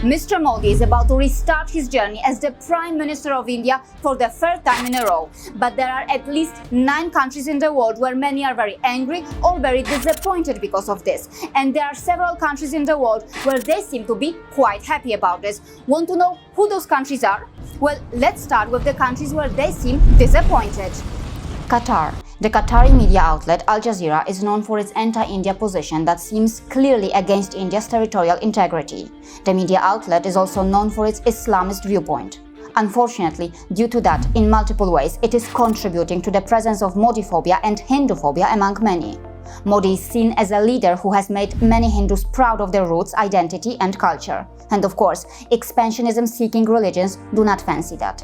Mr. Modi is about to restart his journey as the Prime Minister of India for the third time in a row. But there are at least 9 countries in the world where many are very angry or very disappointed because of this. And there are several countries in the world where they seem to be quite happy about this. Want to know who those countries are? Well, let's start with the countries where they seem disappointed. Qatar. The Qatari media outlet Al Jazeera is known for its anti-India position that seems clearly against India's territorial integrity. The media outlet is also known for its Islamist viewpoint. Unfortunately, due to that, in multiple ways, it is contributing to the presence of Modi-phobia and Hindu-phobia among many. Modi is seen as a leader who has made many Hindus proud of their roots, identity and culture. And of course, expansionism-seeking religions do not fancy that.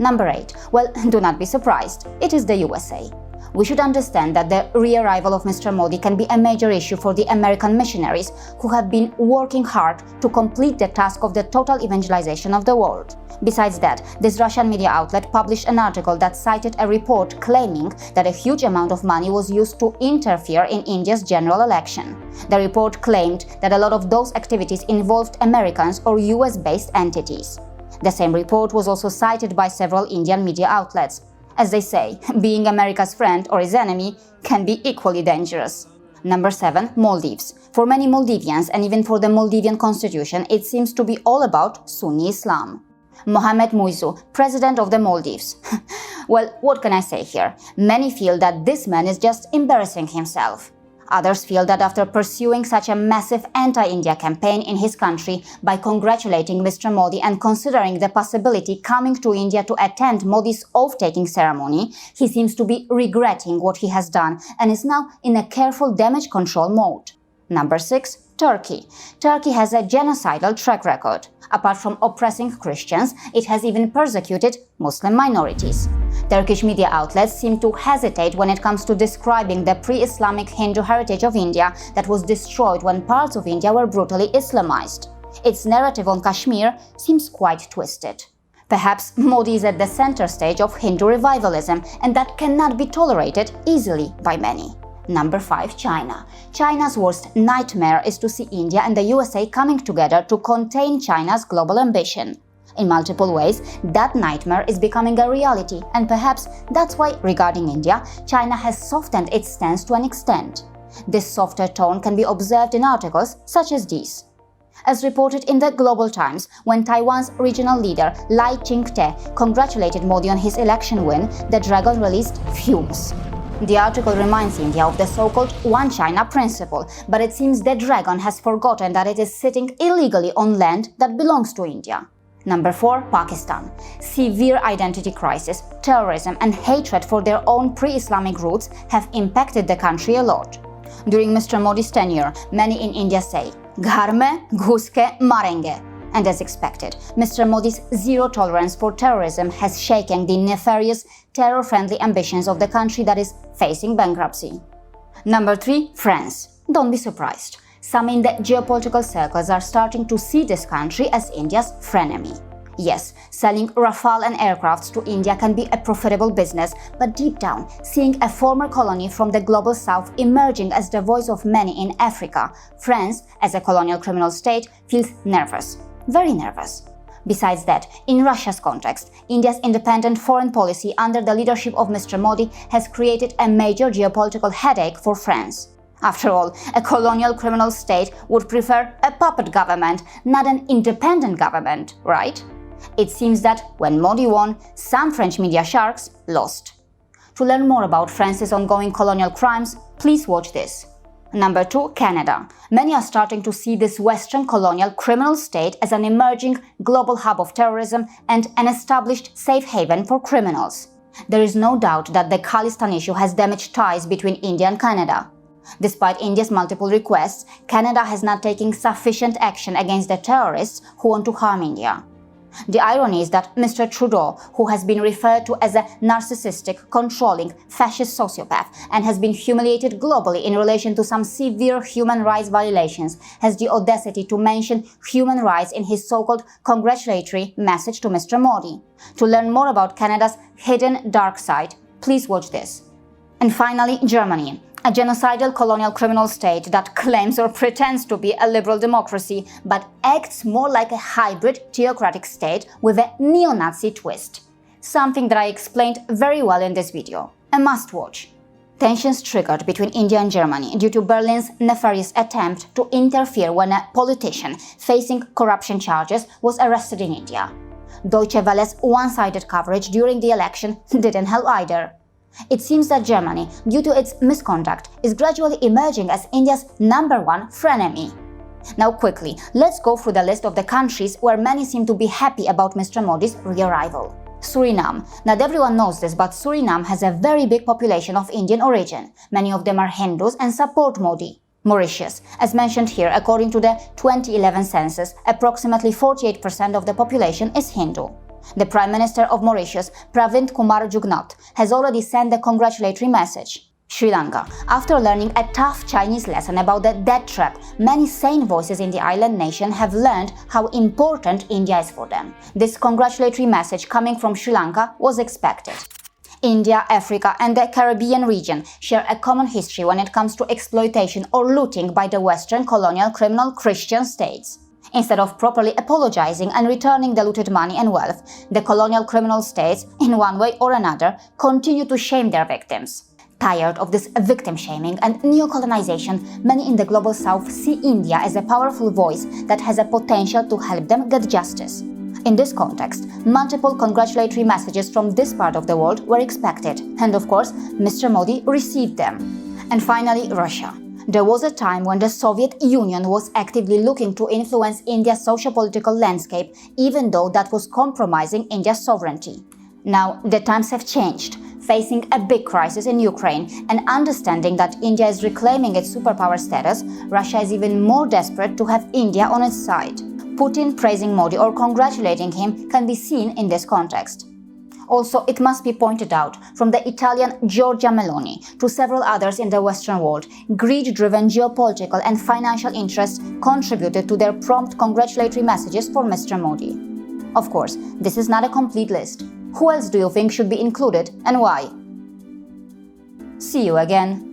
Number 8. Well, do not be surprised. It is the USA. We should understand that the re-arrival of Mr. Modi can be a major issue for the American missionaries who have been working hard to complete the task of the total evangelization of the world. Besides that, this Russian media outlet published an article that cited a report claiming that a huge amount of money was used to interfere in India's general election. The report claimed that a lot of those activities involved Americans or US-based entities. The same report was also cited by several Indian media outlets. As they say, being America's friend or his enemy can be equally dangerous. Number 7. Maldives. For many Maldivians and even for the Maldivian constitution, it seems to be all about Sunni Islam. Mohamed Muizzu, president of the Maldives. Well, what can I say here? Many feel that this man is just embarrassing himself. Others feel that after pursuing such a massive anti-India campaign in his country by congratulating Mr. Modi and considering the possibility coming to India to attend Modi's oath-taking ceremony, he seems to be regretting what he has done and is now in a careful damage control mode. Number 6. Turkey. Turkey has a genocidal track record. Apart from oppressing Christians, it has even persecuted Muslim minorities. Turkish media outlets seem to hesitate when it comes to describing the pre-Islamic Hindu heritage of India that was destroyed when parts of India were brutally Islamized. Its narrative on Kashmir seems quite twisted. Perhaps Modi is at the center stage of Hindu revivalism, and that cannot be tolerated easily by many. Number 5. China. China's worst nightmare is to see India and the USA coming together to contain China's global ambition. In multiple ways, that nightmare is becoming a reality, and perhaps that's why, regarding India, China has softened its stance to an extent. This softer tone can be observed in articles such as these. As reported in the Global Times, when Taiwan's regional leader Lai Ching-te congratulated Modi on his election win, the dragon released fumes. The article reminds India of the so-called One China principle, but it seems the dragon has forgotten that it is sitting illegally on land that belongs to India. Number 4. Pakistan. Severe identity crisis, terrorism and hatred for their own pre-Islamic roots have impacted the country a lot. During Mr. Modi's tenure, many in India say, "Ghar mein ghus ke marenge." And as expected, Mr. Modi's zero tolerance for terrorism has shaken the nefarious, terror-friendly ambitions of the country that is facing bankruptcy. Number 3. France. Don't be surprised. Some in the geopolitical circles are starting to see this country as India's frenemy. Yes, selling Rafale and aircrafts to India can be a profitable business, but deep down, seeing a former colony from the global south emerging as the voice of many in Africa, France, as a colonial criminal state, feels nervous. Very nervous. Besides that, in Russia's context, India's independent foreign policy under the leadership of Mr. Modi has created a major geopolitical headache for France. After all, a colonial criminal state would prefer a puppet government, not an independent government, right? It seems that when Modi won, some French media sharks lost. To learn more about France's ongoing colonial crimes, please watch this. Number 2. Canada. Many are starting to see this Western colonial criminal state as an emerging global hub of terrorism and an established safe haven for criminals. There is no doubt that the Khalistan issue has damaged ties between India and Canada. Despite India's multiple requests, Canada has not taken sufficient action against the terrorists who want to harm India. The irony is that Mr. Trudeau, who has been referred to as a narcissistic, controlling, fascist sociopath and has been humiliated globally in relation to some severe human rights violations, has the audacity to mention human rights in his so-called congratulatory message to Mr. Modi. To learn more about Canada's hidden dark side, please watch this. And finally, Germany. A genocidal colonial criminal state that claims or pretends to be a liberal democracy but acts more like a hybrid theocratic state with a neo-Nazi twist. Something that I explained very well in this video. A must-watch. Tensions triggered between India and Germany due to Berlin's nefarious attempt to interfere when a politician facing corruption charges was arrested in India. Deutsche Welle's one-sided coverage during the election didn't help either. It seems that Germany, due to its misconduct, is gradually emerging as India's #1 frenemy. Now quickly, let's go through the list of the countries where many seem to be happy about Mr. Modi's re-arrival. Suriname. Not everyone knows this, but Suriname has a very big population of Indian origin. Many of them are Hindus and support Modi. Mauritius. As mentioned here, according to the 2011 census, approximately 48% of the population is Hindu. The Prime Minister of Mauritius, Pravind Kumar Jugnauth, has already sent a congratulatory message. Sri Lanka. After learning a tough Chinese lesson about the debt trap, many sane voices in the island nation have learned how important India is for them. This congratulatory message coming from Sri Lanka was expected. India, Africa, and the Caribbean region share a common history when it comes to exploitation or looting by the Western colonial criminal Christian states. Instead of properly apologizing and returning the looted money and wealth, the colonial criminal states, in one way or another, continue to shame their victims. Tired of this victim shaming and neo-colonization, many in the global south see India as a powerful voice that has a potential to help them get justice. In this context, multiple congratulatory messages from this part of the world were expected, and of course, Mr. Modi received them. And finally, Russia. There was a time when the Soviet Union was actively looking to influence India's socio-political landscape, even though that was compromising India's sovereignty. Now, the times have changed. Facing a big crisis in Ukraine and understanding that India is reclaiming its superpower status, Russia is even more desperate to have India on its side. Putin praising Modi or congratulating him can be seen in this context. Also, it must be pointed out, from the Italian Giorgia Meloni to several others in the Western world, greed-driven geopolitical and financial interests contributed to their prompt congratulatory messages for Mr. Modi. Of course, this is not a complete list. Who else do you think should be included and why? See you again.